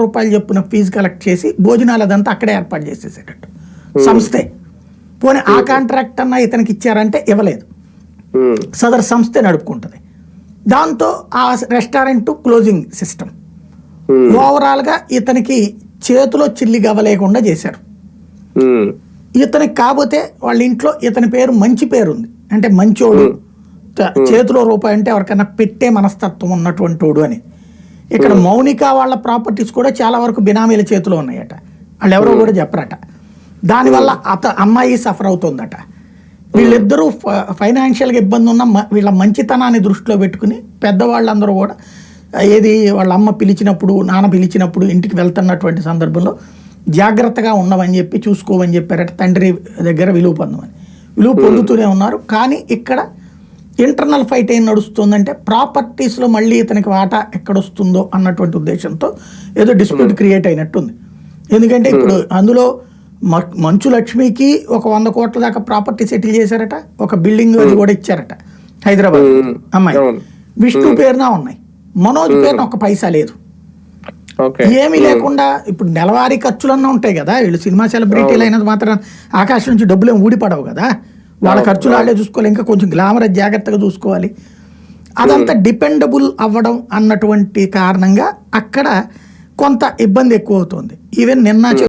రూపాయలు చెప్పున fee collect చేసి భోజనాలు అదంతా అక్కడే ఏర్పాటు చేసేసేటట్టు సంస్థే. పోనీ ఆ కాంట్రాక్ట్ అన్నా ఇతనికి ఇచ్చారంటే ఇవ్వలేదు, సదరు సంస్థే నడుపుకుంటుంది. దాంతో ఆ రెస్టారెంట్ క్లోజింగ్ సిస్టమ్ ఓవరాల్గా ఇతనికి చేతిలో చిల్లి గవ్వలేకుండా చేశారు. ఇతనికి కాకపోతే వాళ్ళ ఇంట్లో ఇతని పేరు మంచి పేరు ఉంది, అంటే మంచోడు, చేతిలో రూపాయి అంటే ఎవరికైనా పెట్టే మనస్తత్వం ఉన్నటువంటి వాడు అని. ఇక్కడ మౌనిక వాళ్ళ ప్రాపర్టీస్ కూడా చాలా వరకు బినామీల చేతిలో ఉన్నాయట, వాళ్ళు ఎవరో కూడా చెప్పరట. దానివల్ల అమ్మాయి సఫర్ అవుతుందట. వీళ్ళిద్దరూ ఫైనాన్షియల్గా ఇబ్బంది ఉన్న వీళ్ళ మంచితనాన్ని దృష్టిలో పెట్టుకుని పెద్దవాళ్ళందరూ కూడా ఏది వాళ్ళ అమ్మ పిలిచినప్పుడు నాన్న పిలిచినప్పుడు ఇంటికి వెళ్తున్నటువంటి సందర్భంలో జాగ్రత్తగా ఉండమని చెప్పి చూసుకోమని చెప్పారట. తండ్రి దగ్గర విలువ పొందమని, విలువ పొందుతూనే ఉన్నారు. కానీ ఇక్కడ ఇంటర్నల్ ఫైట్ ఏం నడుస్తుందంటే ప్రాపర్టీస్లో మళ్ళీ ఇతనికి వాటా ఎక్కడొస్తుందో అన్నటువంటి ఉద్దేశంతో ఏదో డిస్ప్యూట్ క్రియేట్ అయినట్టుంది. ఎందుకంటే ఇప్పుడు అందులో మంచు లక్ష్మికి ఒక 100 కోట్ల దాకా ప్రాపర్టీ సెటిల్ చేశారట, ఒక బిల్డింగ్ అది కూడా ఇచ్చారట హైదరాబాద్ అమ్మాయి. విష్ణు పేరున ఉన్నాయి, మనోజ్ పేరున ఒక పైసా లేదు. ఏమీ లేకుండా ఇప్పుడు నెలవారీ ఖర్చులన్నా ఉంటాయి కదా, వీళ్ళు సినిమా సెలబ్రిటీలు అయినది మాత్రం ఆకాశం నుంచి డబ్బులు ఏమి ఊడిపడవు కదా, వాళ్ళ ఖర్చులు వాళ్ళే చూసుకోవాలి, ఇంకా కొంచెం గ్లామరస్ జాగ్రత్తగా చూసుకోవాలి. అదంతా డిపెండబుల్ అవ్వడం అన్నటువంటి కారణంగా అక్కడ కొంత ఇబ్బంది ఎక్కువ అవుతుంది. ఈవెన్ నిన్న